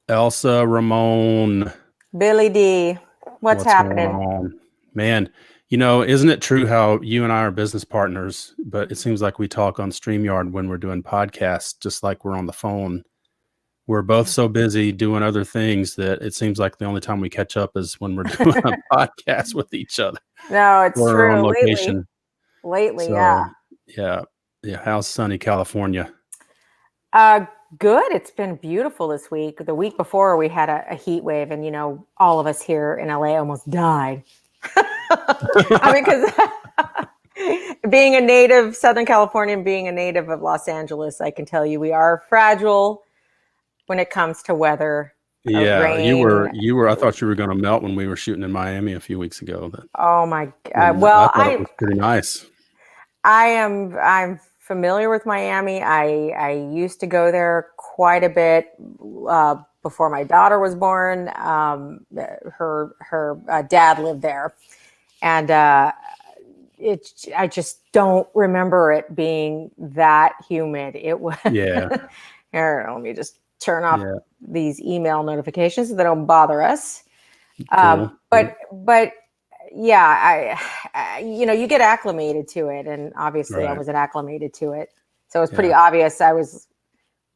Elsa Ramon. Billy D, what's happening? Going on? Man, isn't it true how you and I are business partners, but it seems like we talk on StreamYard when we're doing podcasts, just like we're on the phone. We're both so busy doing other things that it seems like the only time we catch up is when we're doing a podcast with each other. No, it's We're on true. location. Lately, So, yeah. How's sunny California? Good. It's been beautiful this week. The week before we had a heat wave, and all of us here in LA almost died. I mean, because being a native Southern Californian, being a native of Los Angeles, I can tell you we are fragile when it comes to weather. Yeah, rain. you were. I thought you were going to melt when we were shooting in Miami a few weeks ago. Oh my God! Well, I thought it was pretty nice. I'm familiar with Miami. I used to go there quite a bit before my daughter was born. Her dad lived there, and I just don't remember it being that humid. It was. Yeah. Here, let me just turn off these email notifications so they don't bother us. Cool. But yeah, I you get acclimated to it, and obviously I wasn't acclimated to it, so it was pretty obvious. I was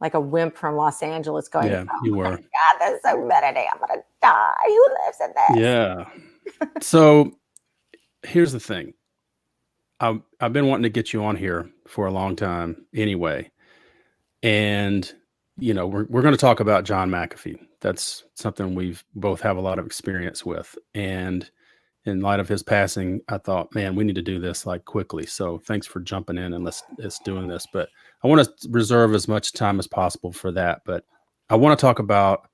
like a wimp from Los Angeles going, yeah, you were. My God, this is humidity, I'm gonna die. Who lives in this? Yeah. So here's the thing. I've been wanting to get you on here for a long time anyway, and we're going to talk about John McAfee. That's something we've both have a lot of experience with, and in light of his passing, I thought, man, we need to do this like quickly. So thanks for jumping in and let's doing this. But I want to reserve as much time as possible for that. But I want to talk about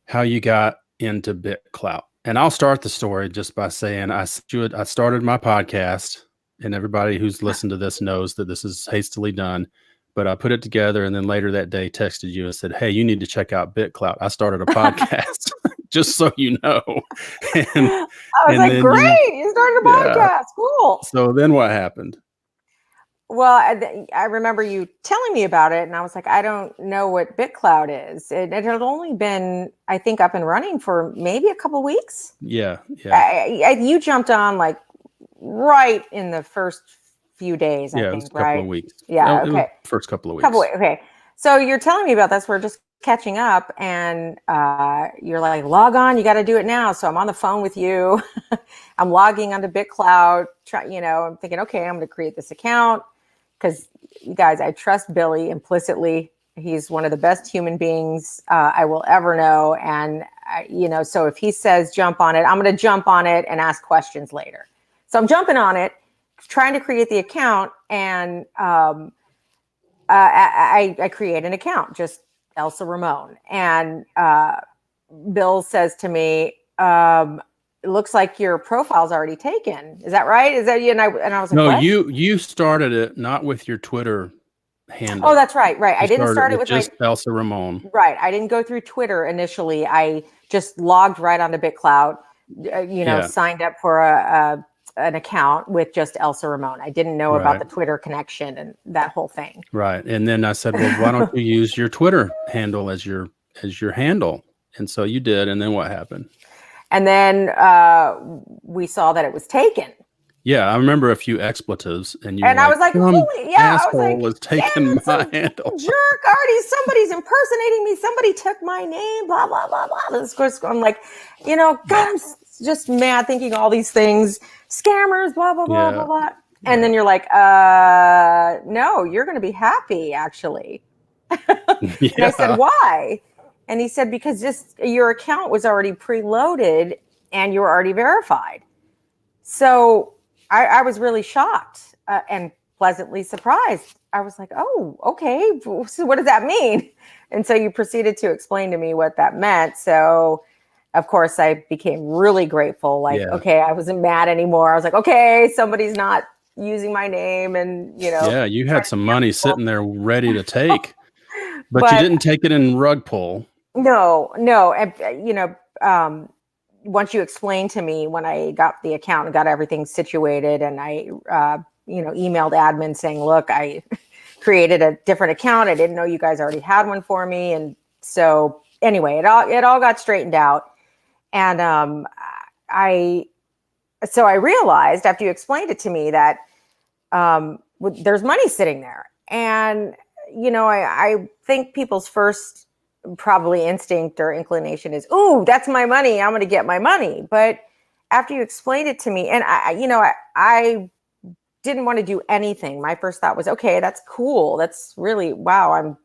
how you got into BitClout. And I'll start the story just by saying I started my podcast, and everybody who's listened to this knows that this is hastily done. But I put it together, and then later that day texted you and said, hey, you need to check out BitClout. I started a podcast. Just so you know. And, I was like, great, you started a podcast. Cool. So then what happened? Well, I remember you telling me about it, and I was like, I don't know what BitClout is. It had only been, I think, up and running for maybe a couple weeks. Yeah. You jumped on like right in the first few days, I think, it was a couple of weeks. Yeah, okay. First couple of weeks. Okay. So you're telling me about this. We're just catching up, and you're like, log on, you got to do it now. So I'm on the phone with you. I'm logging onto BitClout. I'm thinking, okay, I'm going to create this account because, you guys, I trust Billy implicitly. He's one of the best human beings I will ever know. And, so if he says jump on it, I'm going to jump on it and ask questions later. So I'm jumping on it, trying to create the account, and I create an account, just Elsa Ramon. And Bill says to me, it looks like your profile's already taken. Is that right? Is that you? And I was like, no, what? You started it not with your Twitter handle. Oh, that's right. I didn't start it with just Elsa Ramon. Right. I didn't go through Twitter initially. I just logged right onto BitClout, signed up for an account with just Elsa Ramon. I didn't know about the Twitter connection and that whole thing. Right. And then I said, well, why don't you use your Twitter handle as your handle? And so you did. And then what happened? And then we saw that it was taken. Yeah, I remember a few expletives, and I was like, "Holy, yeah!" Asshole was taking my handle. Jerk, somebody's impersonating me. Somebody took my name. Blah blah blah blah. Of course, I'm like, God, I'm just mad, thinking all these things, scammers, blah blah blah blah blah. And then you're like, no, you're going to be happy, actually. And I said, why? And he said, because your account was already preloaded and you were already verified. So I was really shocked and pleasantly surprised. I was like, oh, okay. So what does that mean? And so you proceeded to explain to me what that meant. So, of course, I became really grateful. Like, okay, I wasn't mad anymore. I was like, okay, somebody's not using my name. And, Yeah, you had some money sitting there ready to take. But you didn't take it in rug pull. No. And, once you explained to me when I got the account and got everything situated, and I, emailed admin saying, look, I created a different account. I didn't know you guys already had one for me. And So anyway, it all got straightened out. And I realized after you explained it to me that there's money sitting there. And, I think people's first probably instinct or inclination is, ooh, that's my money. I'm going to get my money. But after you explained it to me, and I didn't want to do anything. My first thought was, okay, that's cool. That's really, wow, I'm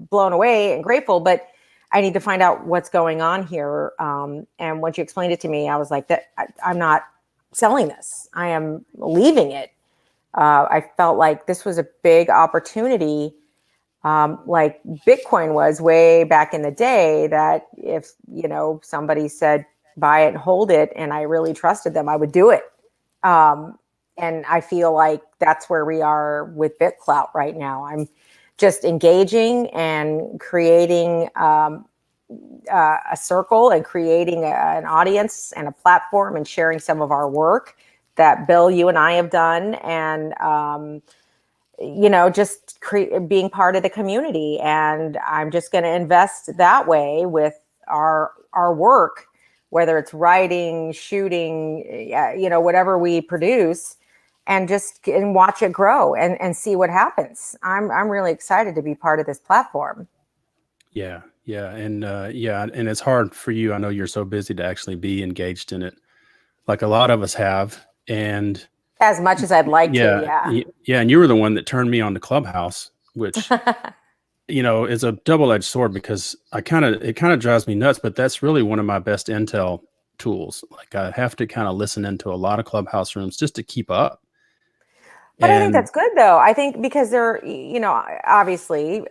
blown away and grateful, but I need to find out what's going on here. And once you explained it to me, I was like, I'm not selling this. I am leaving it. I felt like this was a big opportunity, like Bitcoin was way back in the day, that if, somebody said, buy it and hold it, and I really trusted them, I would do it. And I feel like that's where we are with BitClout right now. I'm just engaging and creating a circle and creating an audience and a platform and sharing some of our work that Bill, you and I have done, and just being part of the community. And I'm just going to invest that way with our work, whether it's writing, shooting, whatever we produce, and watch it grow and see what happens. I'm really excited to be part of this platform. Yeah. And and it's hard for you. I know you're so busy to actually be engaged in it, like a lot of us have. And as much as I'd like to. Yeah. And you were the one that turned me on to Clubhouse, which, is a double-edged sword, because it kind of drives me nuts, but that's really one of my best intel tools. Like, I have to kind of listen into a lot of Clubhouse rooms just to keep up. But I think that's good, though. I think because they're, obviously,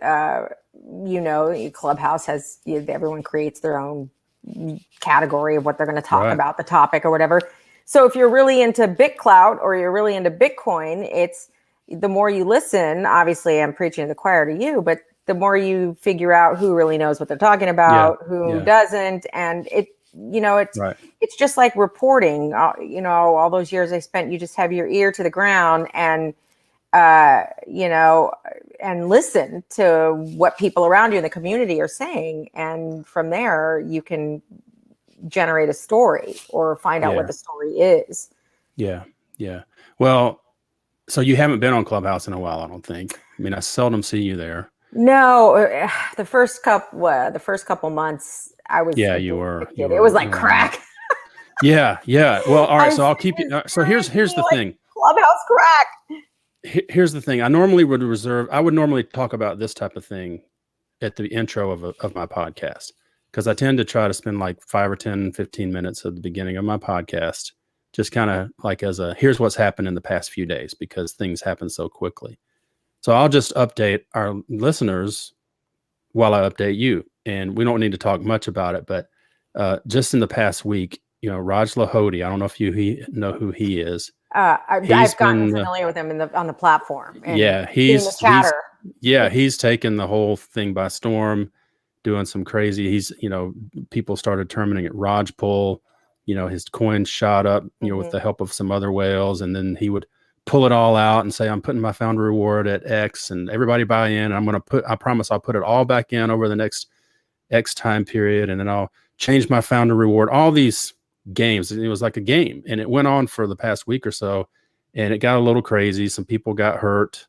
Clubhouse has, everyone creates their own category of what they're going to talk about, the topic or whatever. So if you're really into BitClout or you're really into Bitcoin, it's the more you listen, obviously I'm preaching to the choir to you, but the more you figure out who really knows what they're talking about, who doesn't. And it's just like reporting, all those years I spent, you just have your ear to the ground and, and listen to what people around you in the community are saying. And from there, you can generate a story or find out what the story is. Yeah. Well, so you haven't been on Clubhouse in a while, I don't think. I mean, I seldom see you there. No, the first couple months I was. Yeah, you were. It was like crack. Yeah. Well, all right. So I'll keep you. So here's the thing. Clubhouse crack. Here's the thing. I would normally talk about this type of thing at the intro of my podcast, because I tend to try to spend like 5 or 10, 15 minutes at the beginning of my podcast, just kind of like here's what's happened in the past few days, because things happen so quickly. So I'll just update our listeners while I update you. And we don't need to talk much about it, but just in the past week, Raj Lahodi, I don't know if you know who he is. I've gotten familiar with him on the platform. And he's taken the whole thing by storm, doing some crazy. People started terming it Raj pull. His coins shot up, with the help of some other whales, and then he would pull it all out and say, I'm putting my founder reward at X, and everybody buy in. And I promise I'll put it all back in over the next X time period. And then I'll change my founder reward, all these games. And it was like a game, and it went on for the past week or so, and it got a little crazy. Some people got hurt.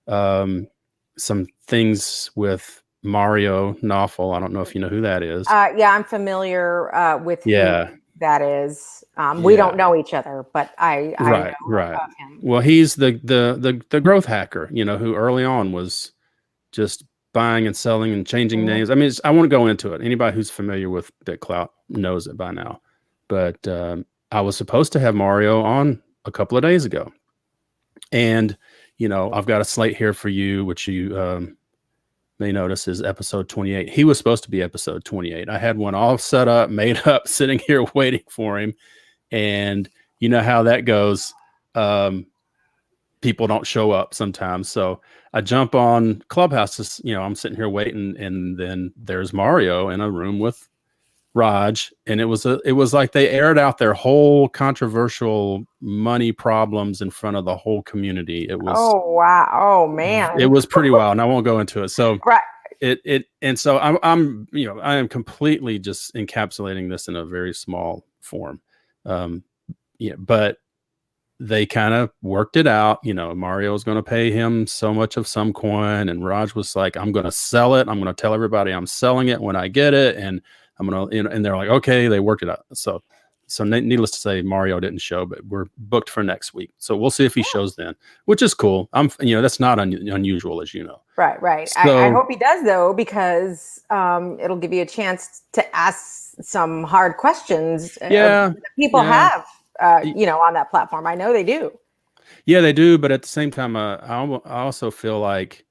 Some things with Mario Knopfel. I don't know if you know who that is. I'm familiar with who that is. We don't know each other, but I know of him. Well, he's the growth hacker, who early on was just buying and selling and changing names. I mean, I won't go into it. Anybody who's familiar with BitClout knows it by now. But I was supposed to have Mario on a couple of days ago. And, I've got a slate here for you, which you may notice is episode 28. He was supposed to be episode 28. I had one all set up, made up, sitting here waiting for him. And you know how that goes. People don't show up sometimes. So I jump on Clubhouse. I'm sitting here waiting, and then there's Mario in a room with Raj, and it was like they aired out their whole controversial money problems in front of the whole community. It was oh wow, oh man, it was pretty wild, and I won't go into it. So And so I'm, I am completely just encapsulating this in a very small form. But they kind of worked it out. Mario's going to pay him so much of some coin, and Raj was like, I'm going to sell it. I'm going to tell everybody I'm selling it when I get it, and I'm going to, and they're like, okay, they worked it out. So needless to say, Mario didn't show, but we're booked for next week. So we'll see if he shows then, which is cool. That's not unusual, as you know. Right. So, I hope he does, though, because it'll give you a chance to ask some hard questions. That people have, on that platform. I know they do. Yeah, they do. But at the same time, I also feel like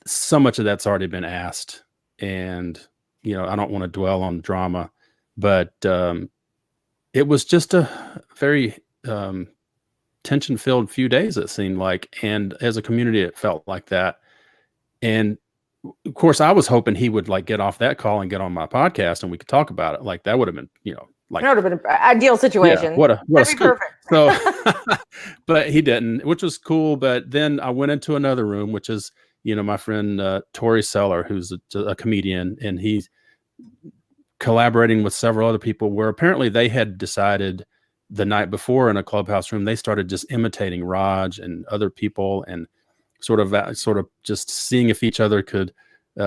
so much of that's already been asked, and I don't want to dwell on drama, but it was just a very tension-filled few days, it seemed like, and as a community, it felt like that. And of course, I was hoping he would like get off that call and get on my podcast, and we could talk about it. Like that would have been, like that would have been an ideal situation. Yeah, what a scoop. Perfect. So, but he didn't, which was cool. But then I went into another room, which is, my friend Tori Seller, who's a comedian, and he's collaborating with several other people. Where apparently they had decided the night before in a Clubhouse room, they started just imitating Raj and other people, and sort of just seeing if each other could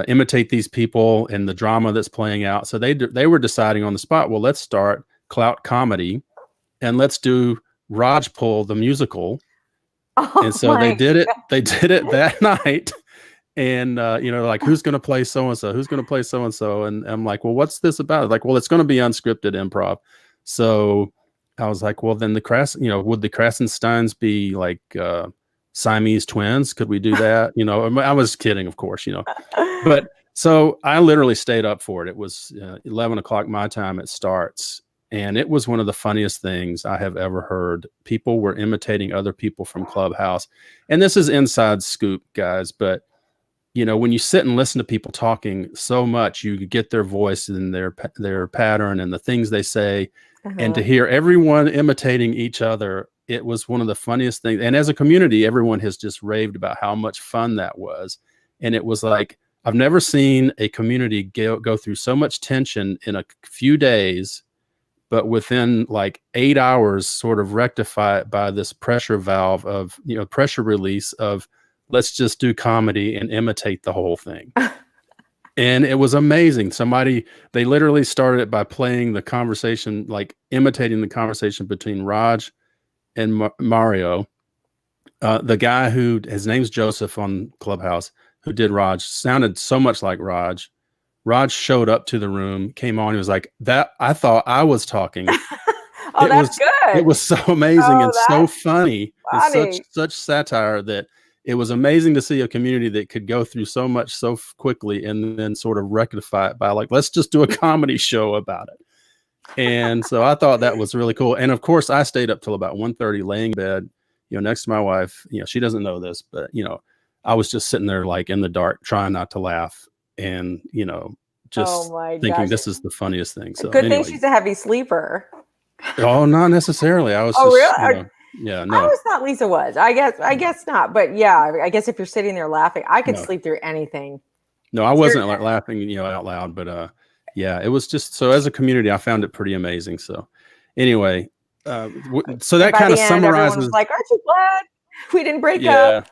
imitate these people and the drama that's playing out. So they were deciding on the spot, well, let's start Clout Comedy and let's do Raj Pull the musical. And so they did it. They did it that night. And, like, who's going to play so-and-so? Who's going to play so-and-so? And I'm like, well, what's this about? Like, well, it's going to be unscripted improv. So I was like, well, then would the Krasensteins be like Siamese twins? Could we do that? I was kidding, of course, but so I literally stayed up for it. It was 11 o'clock my time. It starts. And it was one of the funniest things I have ever heard. People were imitating other people from Clubhouse. And this is inside scoop, guys. But, when you sit and listen to people talking so much, you get their voice and their pattern and the things they say. And to hear everyone imitating each other, it was one of the funniest things. And as a community, everyone has just raved about how much fun that was. And it was like, I've never seen a community go through so much tension in a few days, but within like 8 hours, sort of rectify it by this pressure valve of, pressure release of, let's just do comedy and imitate the whole thing. And it was amazing. They literally started it by playing the conversation, like imitating the conversation between Raj and Mario. The guy his name's Joseph on Clubhouse, who did Raj, sounded so much like Raj. Raj showed up to the room, came on. He was like, "That I thought I was talking." That's good. It was so amazing and so funny. And such satire that it was amazing to see a community that could go through so much so quickly and then sort of rectify it by like, let's just do a comedy show about it. And so I thought that was really cool. And of course, I stayed up till about 1:30 laying in bed, next to my wife. She doesn't know this, but, I was just sitting there like in the dark, trying not to laugh and, just thinking this is the funniest thing. So good thing she's a heavy sleeper. Oh, not necessarily. I was really? Yeah, no. I always thought Lisa was. I guess not. But yeah, I guess if you're sitting there laughing, I could sleep through anything. No, I wasn't like laughing, out loud. But yeah, it was just so as a community, I found it pretty amazing. So anyway, so that kind of summarizes. Was like, aren't you glad we didn't break up?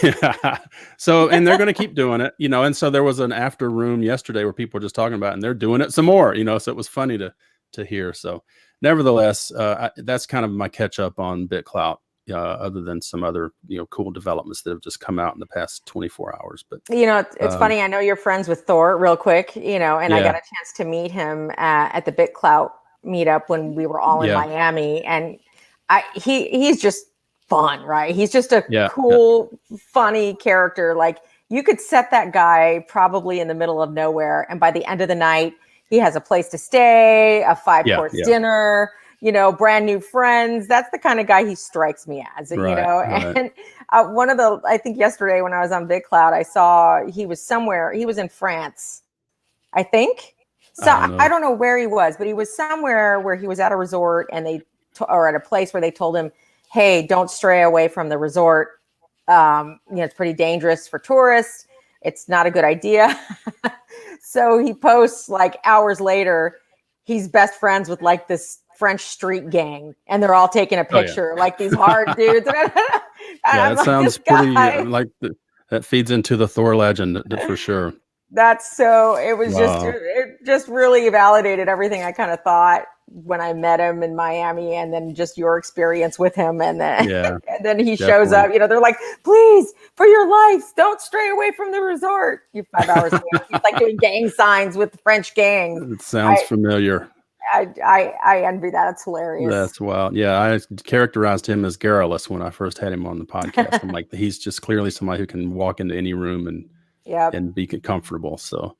Yeah. So, and they're going to keep doing it, and so there was an after room yesterday where people were just talking about it and they're doing it some more, so it was funny to hear. So nevertheless, that's kind of my catch up on BitClout, other than some other, cool developments that have just come out in the past 24 hours. But, it's funny. I know you're friends with Thor real quick, and I got a chance to meet him at the BitClout meetup when we were all in Miami. And he's just fun, right? He's just a cool, funny character. Like you could set that guy probably in the middle of nowhere. And by the end of the night, he has a place to stay, a 5-course dinner, brand new friends. That's the kind of guy he strikes me as, Right. And I think yesterday when I was on BitClout, I saw he was somewhere. He was in France, I think. So I don't know where he was, but he was somewhere where he was at a resort and or at a place where they told him, hey, don't stray away from the resort. It's pretty dangerous for tourists. It's not a good idea. So he posts like hours later, he's best friends with like this French street gang, and they're all taking a picture, like these hard dudes. And Yeah, I'm it like, sounds this pretty guy. like that feeds into the Thor legend for sure. That's so, it was just, Wow. it just really validated everything I kind of thought when I met him in Miami, and then just your experience with him. And then, Yeah, and then he shows definitely. up, they're like, please, for your life, don't stray away from the resort. You 5 hours later, he's like doing gang signs with French gangs. It sounds I, familiar. I envy that. It's hilarious. That's wild. Yeah, I characterized him as garrulous when I first had him on the podcast. I'm like, he's just clearly somebody who can walk into any room Yep. and be comfortable. So,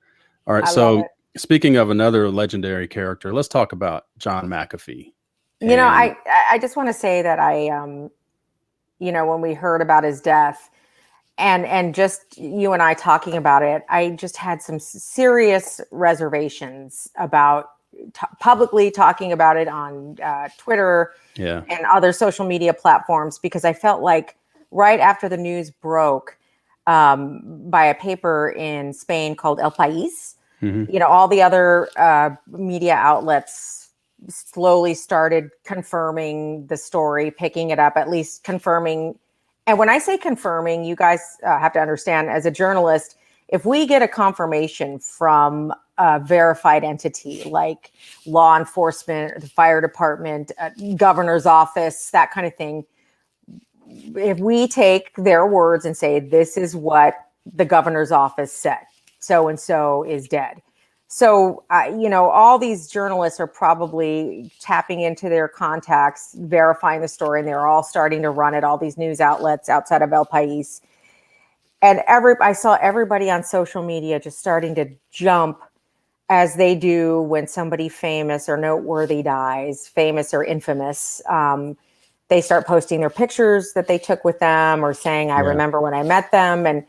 all right. I love So, it. speaking of another legendary character, let's talk about John McAfee. I just want to say that when we heard about his death, and just you and I talking about it, I just had some serious reservations about publicly talking about it on Twitter and other social media platforms, because I felt like right after the news broke by a paper in Spain called El País, all the other media outlets slowly started confirming the story, picking it up, at least confirming. And when I say confirming, you guys have to understand, as a journalist, if we get a confirmation from a verified entity like law enforcement, or the fire department, governor's office, that kind of thing, if we take their words and say, this is what the governor's office said, so-and-so is dead. So, all these journalists are probably tapping into their contacts, verifying the story, and they're all starting to run at all these news outlets outside of El País. And I saw everybody on social media just starting to jump, as they do when somebody famous or noteworthy dies, famous or infamous. They start posting their pictures that they took with them, or saying, I remember when I met them. And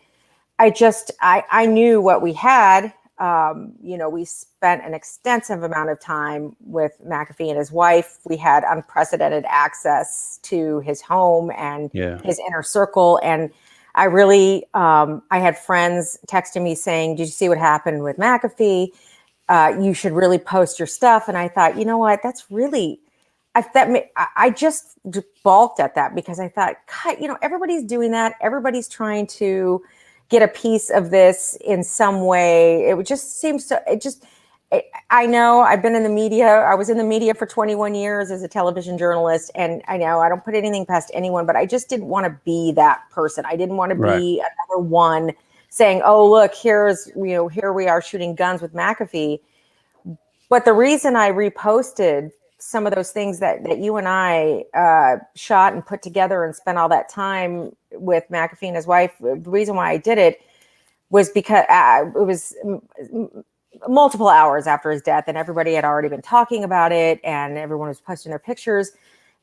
I knew what we had. We spent an extensive amount of time with McAfee and his wife. We had unprecedented access to his home and his inner circle. And I really, I had friends texting me saying, did you see what happened with McAfee? You should really post your stuff. And I thought, you know what, that's really, I just balked at that, because I thought, God, everybody's doing that. Everybody's trying to get a piece of this in some way. It just seems so, I know I've been in the media. I was in the media for 21 years as a television journalist. And I know I don't put anything past anyone, but I just didn't want to be that person. I didn't want to be another one saying, oh, look, here we are shooting guns with McAfee. But the reason I reposted some of those things that you and I shot and put together and spent all that time with McAfee and his wife, the reason why I did it was because it was multiple hours after his death, and everybody had already been talking about it, and everyone was posting their pictures.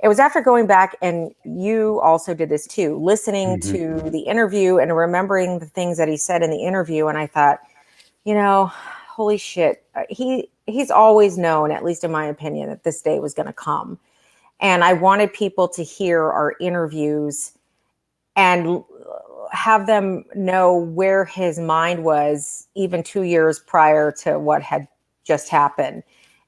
It was after going back, and you also did this too, listening to the interview and remembering the things that he said in the interview. And I thought, holy shit, he's always known, at least in my opinion, that this day was going to come. And I wanted people to hear our interviews and have them know where his mind was even 2 years prior to what had just happened.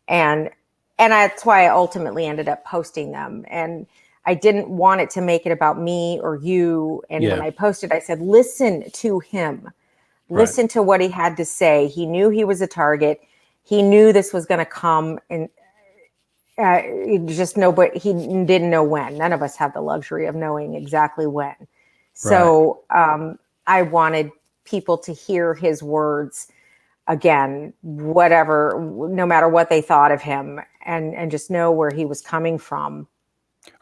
And that's why I ultimately ended up posting them. And I didn't want it to make it about me or you. And when I posted, I said, listen to him. Listen to what he had to say. He knew he was a target. He knew this was going to come, and he didn't know when. None of us have the luxury of knowing exactly when. So I wanted people to hear his words again, no matter what they thought of him, and just know where he was coming from.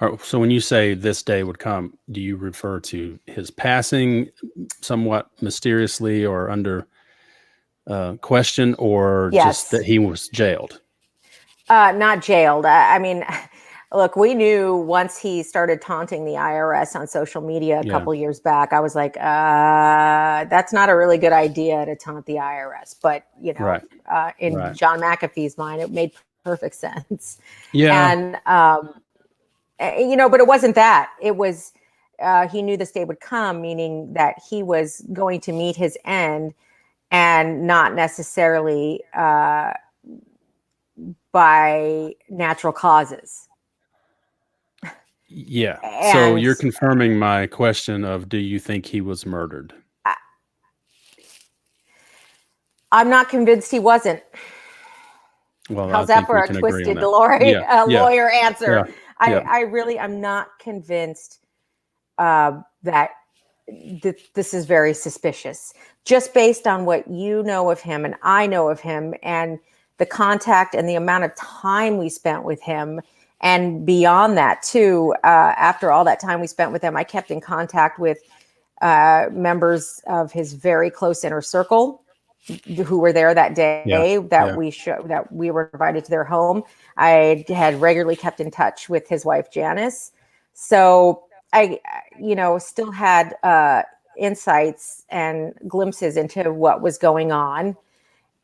All right, so when you say this day would come, do you refer to his passing somewhat mysteriously or under question, or just that he was jailed? Not jailed. I mean, look, we knew once he started taunting the IRS on social media a couple years back, I was like, that's not a really good idea to taunt the IRS. But, in John McAfee's mind, it made perfect sense. Yeah. And, but it wasn't that. It was he knew this day would come, meaning that he was going to meet his end, and not necessarily by natural causes. Yeah. And so you're confirming my question of, do you think he was murdered? I'm not convinced he wasn't. Well, how's that for a twisted lawyer answer? I'm not convinced that this is very suspicious, just based on what you know of him and I know of him, and the contact and the amount of time we spent with him. And beyond that too, after all that time we spent with him, I kept in contact with members of his very close inner circle who were there that day that we were invited to their home. I had regularly kept in touch with his wife, Janice. So I, still had insights and glimpses into what was going on.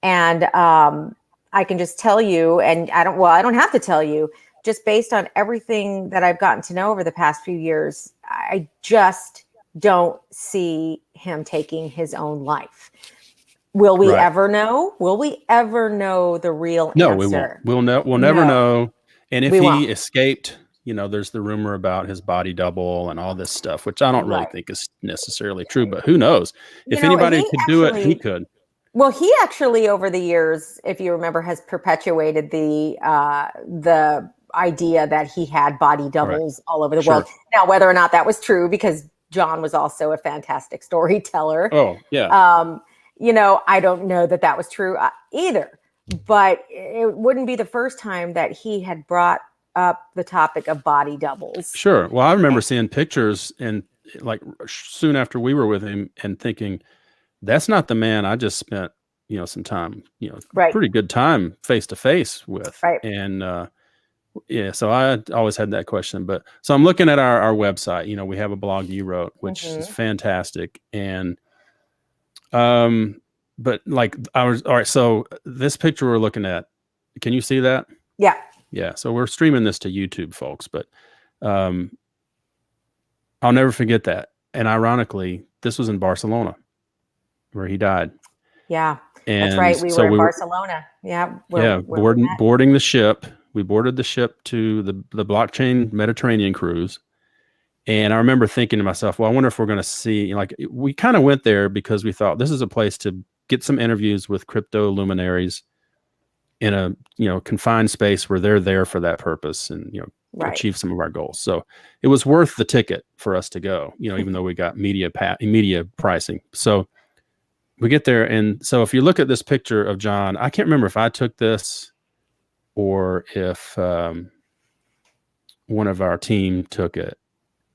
And I can just tell you, and I don't have to tell you, just based on everything that I've gotten to know over the past few years, I just don't see him taking his own life. Will we ever know? Will we ever know the real answer? No, we won't. We'll never know. And if he escaped, there's the rumor about his body double and all this stuff, which I don't really think is necessarily true, but who knows? If anybody could do it, he could. Well, he actually, over the years, if you remember, has perpetuated the idea that he had body doubles all over the world. Now, whether or not that was true, because John was also a fantastic storyteller. Oh, yeah. I don't know that was true either, but it wouldn't be the first time that he had brought up the topic of body doubles. Sure. Well, I remember seeing pictures and like soon after we were with him and thinking, that's not the man I just spent, some time, pretty good time face to face with. Right. And, so I always had that question, but so I'm looking at our website, we have a blog you wrote, which is fantastic. And, but like all right. So this picture we're looking at, can you see that? Yeah. Yeah. So we're streaming this to YouTube, folks, but, I'll never forget that. And ironically, this was in Barcelona where he died. Yeah, and that's right. We were in Barcelona. Yeah. Boarding the ship. We boarded the ship to the blockchain Mediterranean cruise. And I remember thinking to myself, well, I wonder if we're going to see, we kind of went there because we thought this is a place to get some interviews with crypto luminaries in a, confined space where they're there for that purpose and, achieve some of our goals. So it was worth the ticket for us to go, even though we got media pricing. So we get there. And so if you look at this picture of John, I can't remember if I took this or if one of our team took it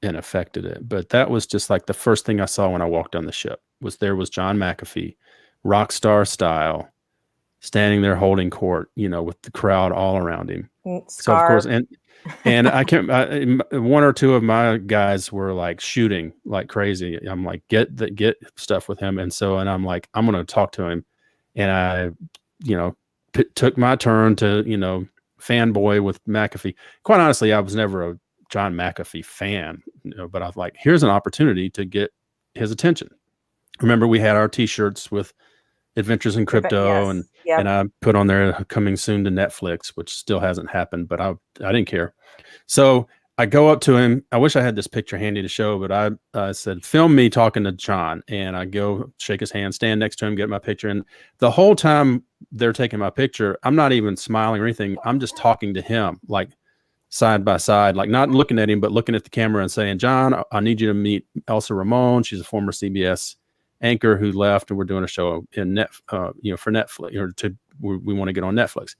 and affected it. But that was just like the first thing I saw when I walked on the ship was John McAfee, rock star style, standing there holding court, with the crowd all around him. So of course, and I can't, one or two of my guys were like shooting like crazy. I'm like, get stuff with him. And I'm like, I'm going to talk to him. And I, took my turn to, fanboy with McAfee. Quite honestly, I was never a John McAfee fan, but I was like, here's an opportunity to get his attention. Remember, we had our t-shirts with Adventures in Crypto, and I put on there coming soon to Netflix, which still hasn't happened, but I didn't care. So I go up to him. I wish I had this picture handy to show, but I said, film me talking to John. And I go shake his hand, stand next to him, get my picture. And the whole time they're taking my picture, I'm not even smiling or anything. I'm just talking to him, like side by side, like not looking at him, but looking at the camera and saying, John, I need you to meet Elsa Ramon. She's a former CBS anchor who left, and we're doing a show in for Netflix, we want to get on Netflix.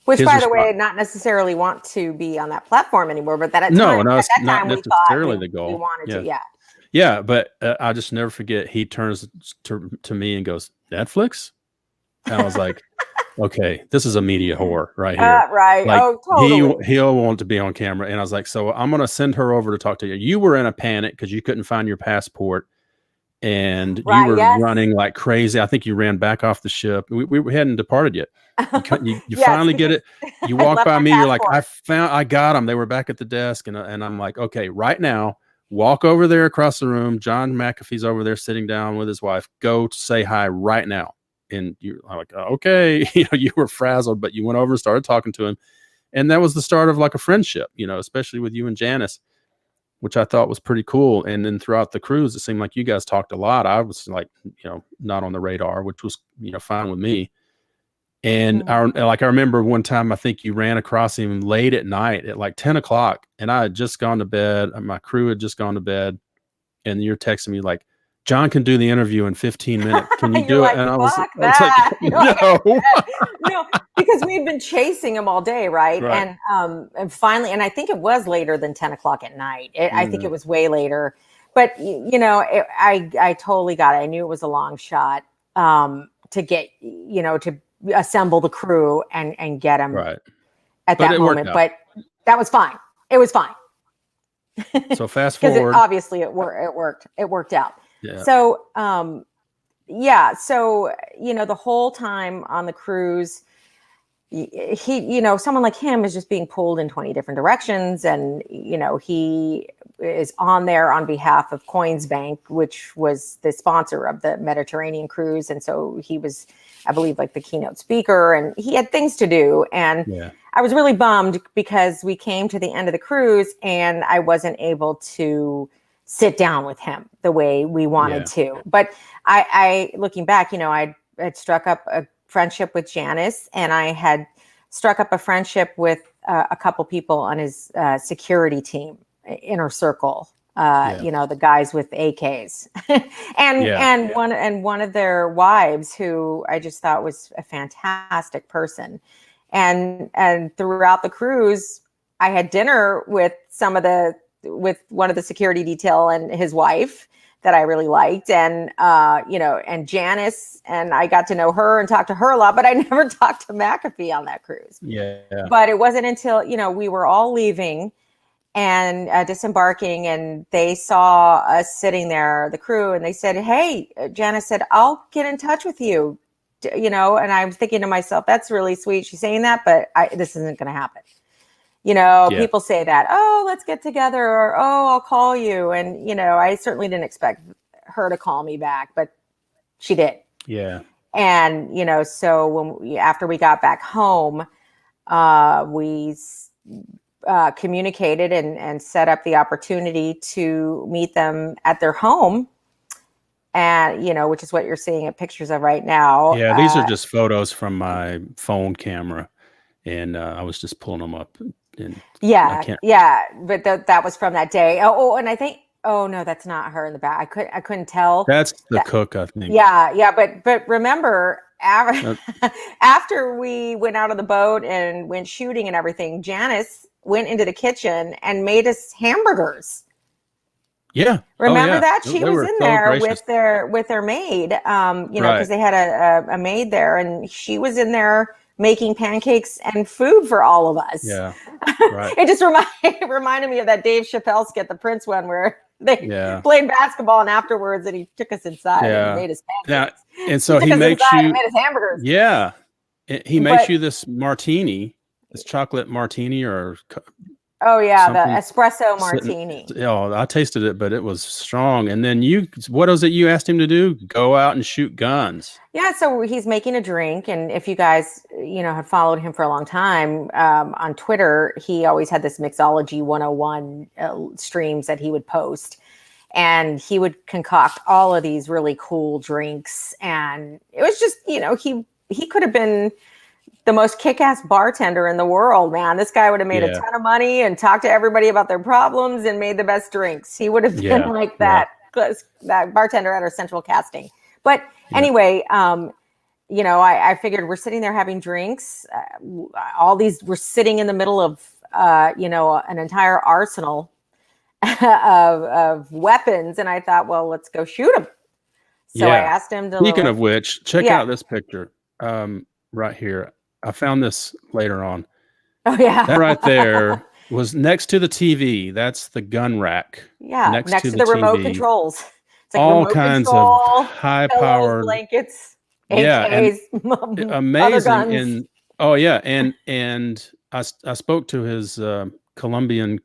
Which, by the way, not necessarily want to be on that platform anymore, but at that time we thought the goal. We wanted to, yeah. But I just never forget. He turns to me and goes, "Netflix," and I was like, "Okay, this is a media whore right here." Right? Like, totally. He'll want to be on camera, and I was like, "So I'm going to send her over to talk to you." You were in a panic because you couldn't find your passport. And you were running like crazy. I think you ran back off the ship. We hadn't departed yet. You finally get it. You walk by me. You're like, I got them. They were back at the desk. And I'm like, okay, right now walk over there across the room. John McAfee's over there sitting down with his wife. Go say hi right now. And you're like, okay, you were frazzled, but you went over and started talking to him. And that was the start of like a friendship, especially with you and Janice, which I thought was pretty cool. And then throughout the cruise, it seemed like you guys talked a lot. I was like, not on the radar, which was, fine with me. And I remember one time, I think you ran across him late at night at like 10 o'clock, and I had just gone to bed. My crew had just gone to bed, and you're texting me like, John can do the interview in 15 minutes. Can you do it? And I was like, no, because we'd been chasing him all day. Right. And finally, and I think it was later than 10 o'clock at night. I think it was way later, but I totally got it. I knew it was a long shot, to get, to assemble the crew and get him at that moment. But that was fine. It was fine. So fast forward. Obviously it worked. It worked out. Yeah. So, so, the whole time on the cruise, someone like him is just being pulled in 20 different directions. And, he is on there on behalf of Coins Bank, which was the sponsor of the Mediterranean cruise. And so he was, I believe, like the keynote speaker, and he had things to do. And I was really bummed because we came to the end of the cruise and I wasn't able to sit down with him the way we wanted to. But I looking back, I had struck up a friendship with Janice, and I had struck up a friendship with a couple people on his security team, inner circle, the guys with AKs and one of their wives, who I just thought was a fantastic person. And throughout the cruise, I had dinner with one of the security detail and his wife that I really liked. And, and Janice, and I got to know her and talk to her a lot, but I never talked to McAfee on that cruise. Yeah. But it wasn't until, we were all leaving and disembarking, and they saw us sitting there, the crew, and they said, hey, Janice said, I'll get in touch with you, and I'm thinking to myself, that's really sweet. She's saying that, but this isn't going to happen. People say that, oh, let's get together, or, oh, I'll call you. And, I certainly didn't expect her to call me back, but she did. Yeah. And, so after we got back home, we communicated and set up the opportunity to meet them at their home. And, which is what you're seeing pictures of right now. Yeah. These are just photos from my phone camera, and I was just pulling them up. And but that was from that day. And I think, no, that's not her in the back. I couldn't tell. That's the cook, I think. But remember, after we went out of the boat and went shooting and everything, Janice went into the kitchen and made us hamburgers. Yeah. Remember that? She was in there with their maid, because they had a maid there, and she was in there making pancakes and food for all of us. Yeah. Right. It just reminded me of that Dave Chappelle skit, the Prince one, where they played basketball, and afterwards, and he took us inside and made us pancakes. Yeah. And so he makes you made us hamburgers. Yeah. He makes you this martini, this chocolate martini, or the espresso martini. I tasted it, but it was strong. And then what was it you asked him to do? Go out and shoot guns. Yeah, so he's making a drink, and if you guys, had followed him for a long time on Twitter, he always had this Mixology 101 streams that he would post, and he would concoct all of these really cool drinks, and it was just, he could have been the most kick-ass bartender in the world, man. This guy would have made a ton of money and talked to everybody about their problems and made the best drinks. He would have been like that bartender at our central casting. But anyway, I figured we're sitting there having drinks. We're sitting in the middle of, an entire arsenal of weapons. And I thought, well, let's go shoot him. So I asked him to. Speaking of which, check out this picture right here. I found this later on. Oh, yeah. That right there was next to the TV. That's the gun rack. Yeah, next to the remote controls. It's like all kinds of high-powered blankets, AKs, amazing. And I spoke to his Colombian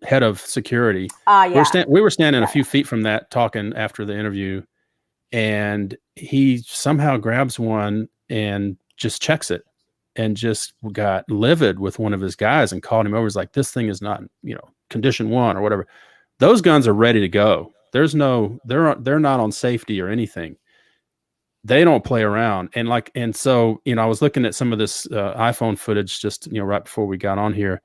head of security. Yeah. We were standing a few feet from that talking after the interview, and he somehow grabs one and just checks it, and just got livid with one of his guys and called him over. He's like, this thing is not, condition 1 or whatever. Those guns are ready to go. They're not on safety or anything. They don't play around. And so, I was looking at some of this iPhone footage just, right before we got on here.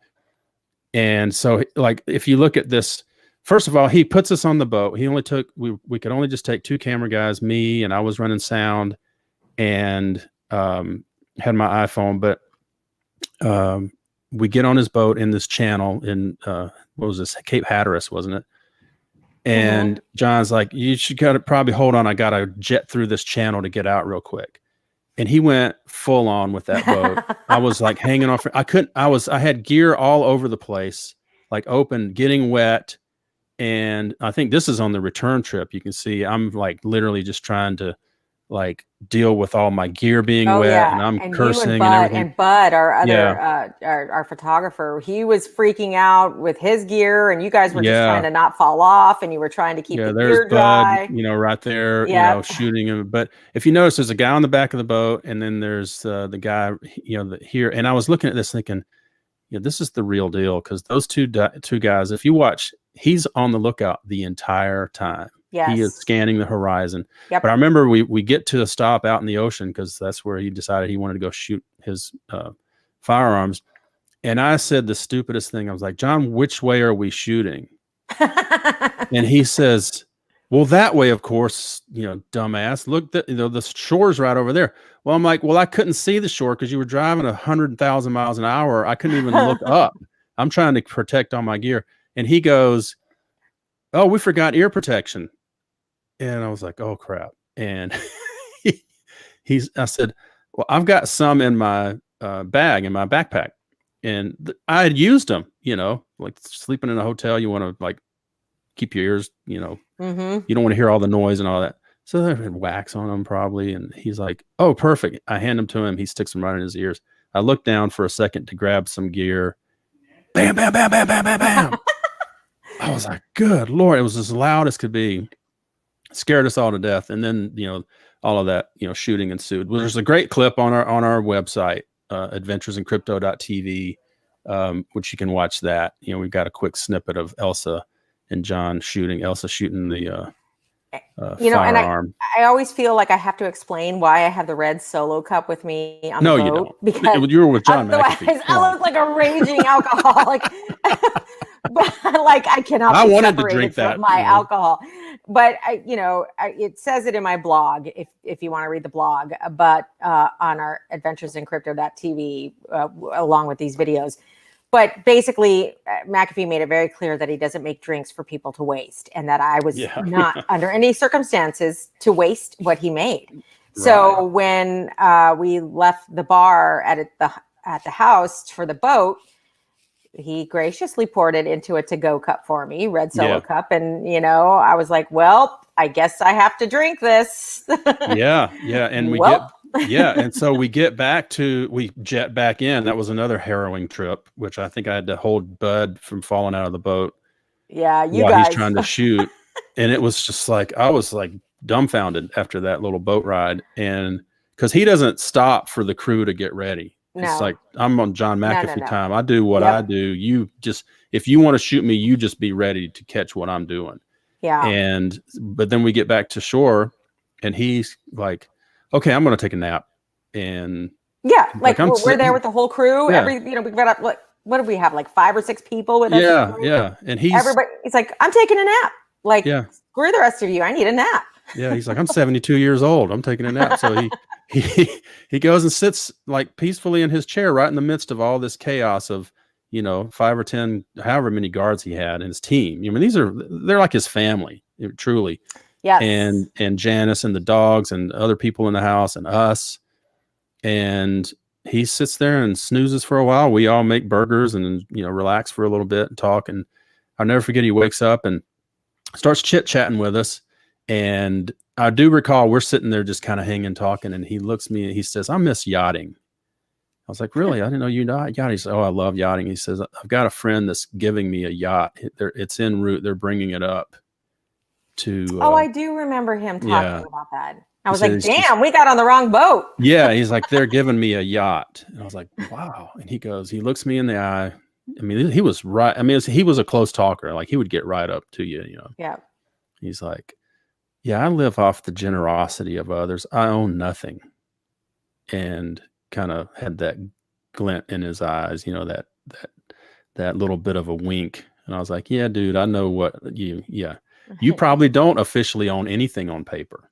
And so, like, if you look at this, first of all, he puts us on the boat. He only took, we could only just take 2 camera guys, me, and I was running sound and had my iPhone. But we get on his boat in this channel in, what was this? Cape Hatteras, wasn't it? And John's like, you should probably hold on. I got to jet through this channel to get out real quick. And he went full on with that boat. I was like hanging off. I had gear all over the place, like open, getting wet. And I think this is on the return trip. You can see I'm like literally just trying to like deal with all my gear being wet, and I'm cursing and everything. And Bud, our other our photographer, he was freaking out with his gear, and you guys were just trying to not fall off, and you were trying to keep the gear dry. Bud, right there, shooting him. But if you notice, there's a guy on the back of the boat, and then there's the guy, here. And I was looking at this thinking, this is the real deal, because those two guys, if you watch, he's on the lookout the entire time. Yes. He is scanning the horizon. Yep. But I remember we get to a stop out in the ocean, because that's where he decided he wanted to go shoot his firearms. And I said the stupidest thing. I was like, John, which way are we shooting? And he says, well, that way, of course, dumbass. Look, the shore's right over there. Well, I'm like, well, I couldn't see the shore because you were driving 100,000 miles an hour. I couldn't even look up. I'm trying to protect all my gear. And he goes, oh, we forgot ear protection. And I was like, oh crap. And I said, well, I've got some in my bag, in my backpack. And I had used them, like sleeping in a hotel. You want to like keep your ears, you don't want to hear all the noise and all that. So they had wax on them probably. And he's like, oh, perfect. I hand them to him. He sticks them right in his ears. I look down for a second to grab some gear. Bam, bam, bam, bam, bam, bam, bam. I was like, good Lord. It was as loud as could be. Scared us all to death. And then, all of that, shooting ensued. Well, there's a great clip on our website, adventuresinCrypto.tv, which you can watch that. We've got a quick snippet of Elsa and John shooting. Elsa shooting the firearm. And I always feel like I have to explain why I have the red Solo cup with me on the boat. You don't. Because you were with John McAfee. I look like a raging alcoholic. But like I cannot. I wanted to drink that. My alcohol, but it says it in my blog if you want to read the blog, but on our adventuresinCrypto.tv along with these videos. But basically, McAfee made it very clear that he doesn't make drinks for people to waste, and that I was not under any circumstances to waste what he made. Right. So when we left the bar at the house for the boat, he graciously poured it into a to-go cup for me, red Solo cup. And, I was like, well, I guess I have to drink this. Yeah. And and so we jet back in. That was another harrowing trip, which I think I had to hold Bud from falling out of the boat. Yeah, while he's trying to shoot. And it was just like, I was like dumbfounded after that little boat ride. And because he doesn't stop for the crew to get ready. No. It's like, I'm on John McAfee time. I do what I do. You just, if you want to shoot me, you just be ready to catch what I'm doing. Yeah. But then we get back to shore and he's like, okay, I'm going to take a nap. And we're there with the whole crew. Yeah. We've got what did we have? Like 5 or 6 people with us. Yeah. And he's like, I'm taking a nap. Like, screw the rest of you. I need a nap. Yeah. He's like, I'm 72 years old. I'm taking a nap. So he goes and sits like peacefully in his chair right in the midst of all this chaos of, 5 or 10, however many guards he had and his team. I mean, they're like his family, truly. Yeah. And Janice and the dogs and other people in the house and us. And he sits there and snoozes for a while. We all make burgers and, relax for a little bit and talk. And I'll never forget, he wakes up and starts chit-chatting with us. And I do recall we're sitting there just kind of hanging, talking. And he looks at me and he says, I miss yachting. was like, really? I didn't know you yacht. He said, oh, I love yachting. He says, I've got a friend that's giving me a yacht. It's en route. They're bringing it up to. I do remember him talking about that. I was like, damn, we got on the wrong boat. Yeah. He's like, they're giving me a yacht. And I was like, wow. And he looks me in the eye. I mean, he was right. I mean, he was a close talker. Like, he would get right up to you, Yeah. He's like, yeah, I live off the generosity of others. I own nothing. And kind of had that glint in his eyes, that little bit of a wink. And I was like, yeah, dude, I know what you probably don't officially own anything on paper.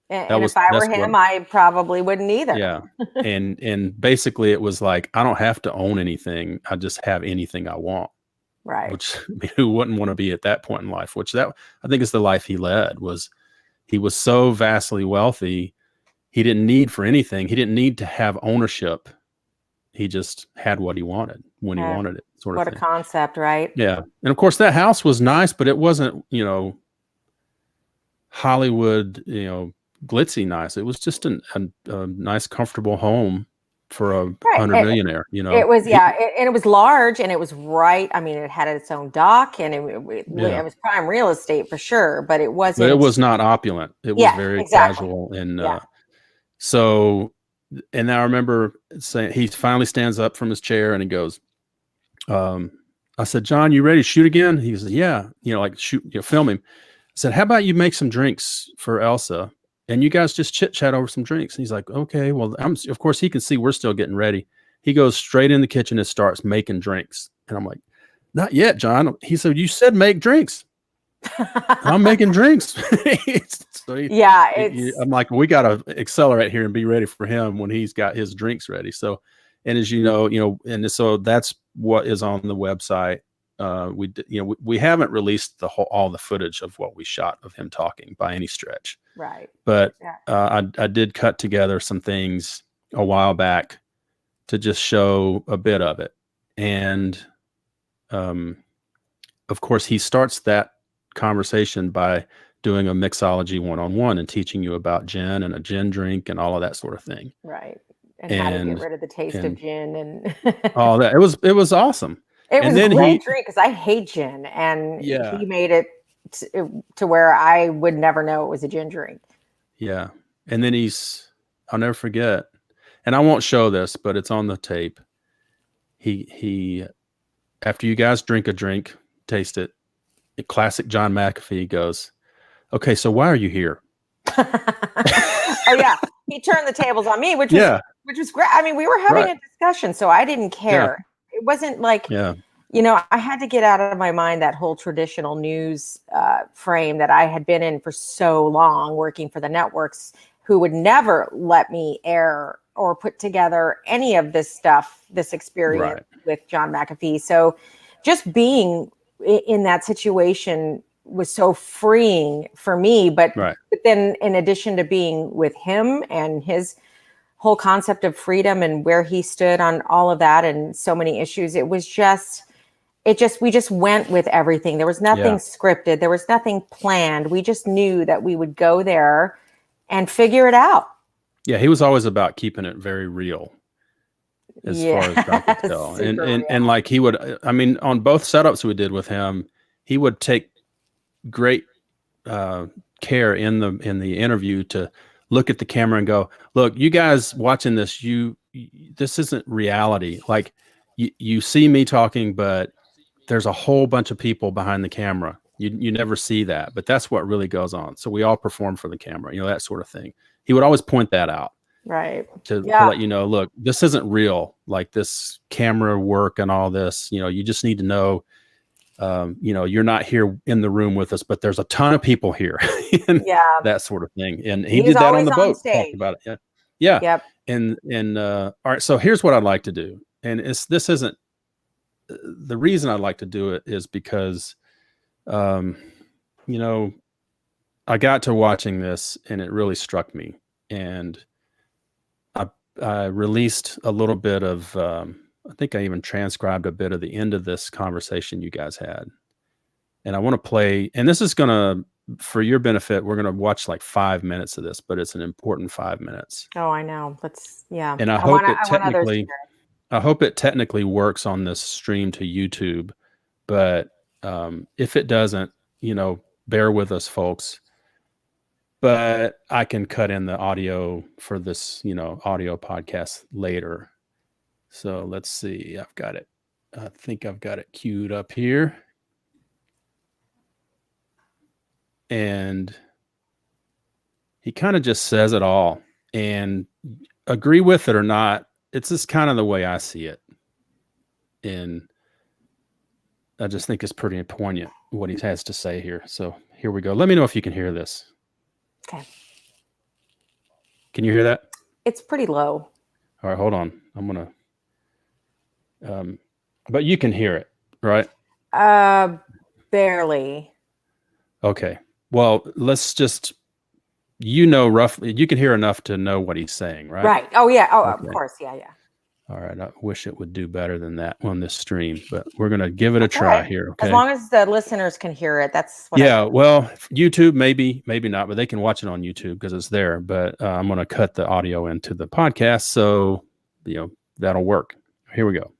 And if I were him, I probably wouldn't either. Yeah. And basically it was like, I don't have to own anything. I just have anything I want. Right. Which, who wouldn't want to be at that point in life? Which I think is the life he led. He was so vastly wealthy. He didn't need for anything. He didn't need to have ownership. He just had what he wanted when he wanted it. Sort of what thing. A concept, right? Yeah. And of course that house was nice, but it wasn't, Hollywood, glitzy nice. It was just a nice, comfortable home for a 100-millionaire, It was, and it was large, and it was right. I mean, it had its own dock, and it was prime real estate for sure, but it wasn't. But it was not opulent. It was very casual. And so, and I remember saying, he finally stands up from his chair and he goes, I said, John, you ready to shoot again? He said, yeah, like shoot, film him. I said, how about you make some drinks for Elsa and you guys just chit chat over some drinks? And he's like, okay, well, of course he can see we're still getting ready. He goes straight in the kitchen and starts making drinks. And I'm like, not yet, John. He said, you said make drinks. I'm making drinks. So I'm like, we got to accelerate here and be ready for him when he's got his drinks ready. So, and as and so that's what is on the website. We haven't released all the footage of what we shot of him talking by any stretch. Right. But I did cut together some things a while back to just show a bit of it. And, of course he starts that conversation by doing a mixology 101 and teaching you about gin and a gin drink and all of that sort of thing. Right. And how to get rid of the taste of gin and all that. It was awesome. It was a great drink because I hate gin, and he made it to where I would never know it was a gin drink. Yeah. And then I'll never forget, and I won't show this, but it's on the tape. He after you guys drink a drink, taste it, classic John McAfee goes, okay, so why are you here? Oh yeah. He turned the tables on me, which was great. I mean, we were having a discussion, so I didn't care. Yeah. It wasn't like, I had to get out of my mind that whole traditional news frame that I had been in for so long, working for the networks who would never let me air or put together any of this stuff, this experience with John McAfee. So just being in that situation was so freeing for me. But then in addition to being with him and his whole concept of freedom and where he stood on all of that and so many issues, we just went with everything. There was nothing scripted. There was nothing planned. We just knew that we would go there and figure it out. Yeah. He was always about keeping it very real as far as I could tell. And like he would, I mean, on both setups we did with him, he would take great care in the interview to look at the camera and go, look, you guys watching this, this isn't reality. Like you see me talking, but there's a whole bunch of people behind the camera. You never see that, but that's what really goes on. So we all perform for the camera, that sort of thing. He would always point that out. Right. To let you know, look, this isn't real. Like this camera work and all this, you just need to know, you're not here in the room with us, but there's a ton of people here. And that sort of thing. And he did that on the boat. Talked about it. Yeah. Yep. And all right. So here's what I'd like to do. And this isn't the reason I'd like to do it is because, I got to watching this and it really struck me. And I released a little bit of, I think I even transcribed a bit of the end of this conversation you guys had. And I want to play, and this is going to, for your benefit, we're going to watch like 5 minutes of this, but it's an important 5 minutes. Oh, I know. And I hope it technically, I hope it technically works on this stream to YouTube, but if it doesn't, bear with us, folks. But I can cut in the audio for this, audio podcast later. So let's see. I've got it. I think I've got it queued up here. And he kind of just says it all. And agree with it or not, it's just kind of the way I see it. And I just think it's pretty poignant what he has to say here. So here we go. Let me know if you can hear this. Okay. Can you hear that? It's pretty low. All right, hold on. I'm going to, but you can hear it, right? Barely. Okay. Well, let's just, roughly, you can hear enough to know what he's saying, right? Right. Oh, yeah. Oh, okay. Of course. Yeah. All right. I wish it would do better than that on this stream, but we're going to give it a try here. Okay. As long as the listeners can hear it, that's what well, YouTube, maybe not, but they can watch it on YouTube because it's there. But I'm going to cut the audio into the podcast. So, that'll work. Here we go.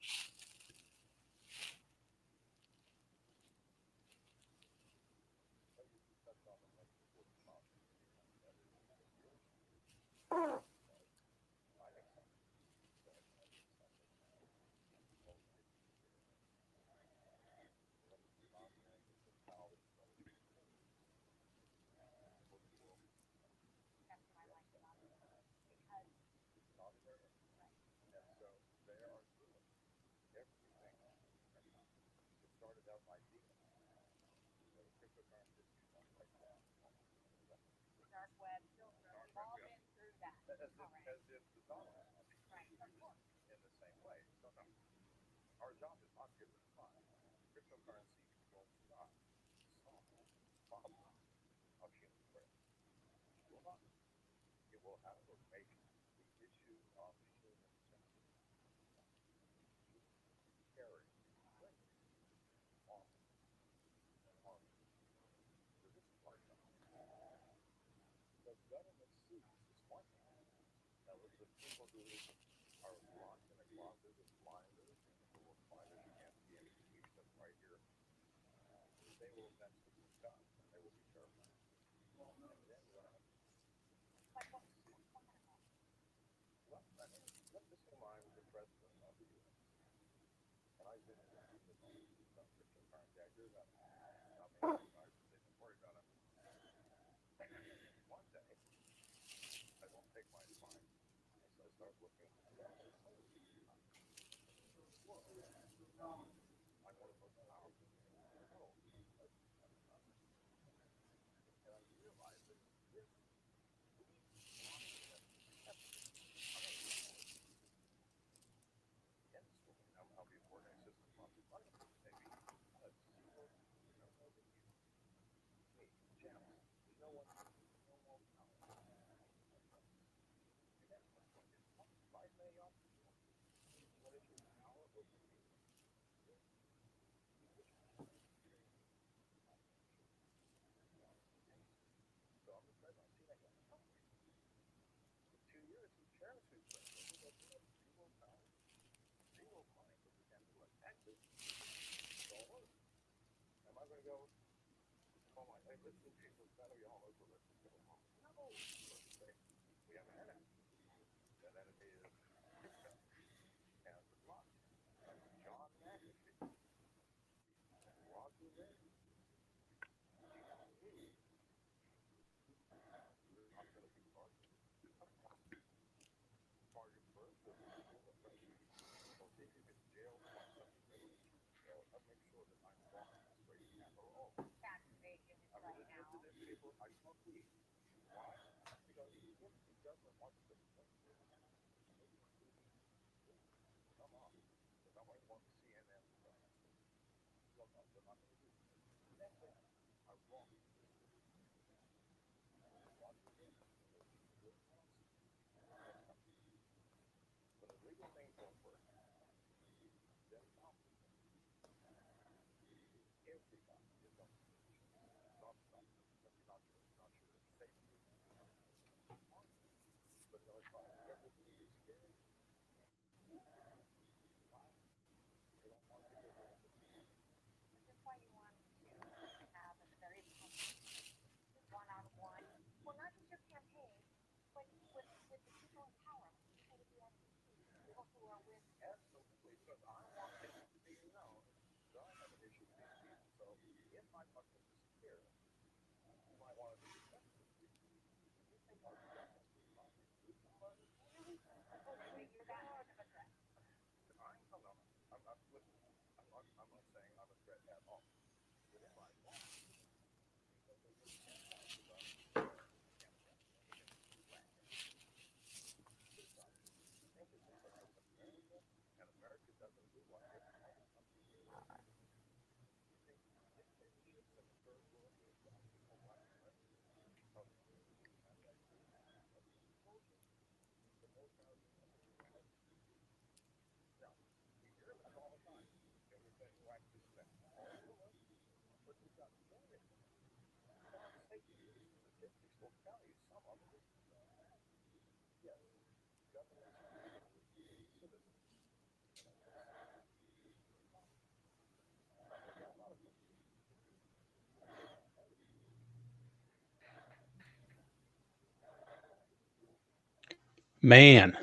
Man,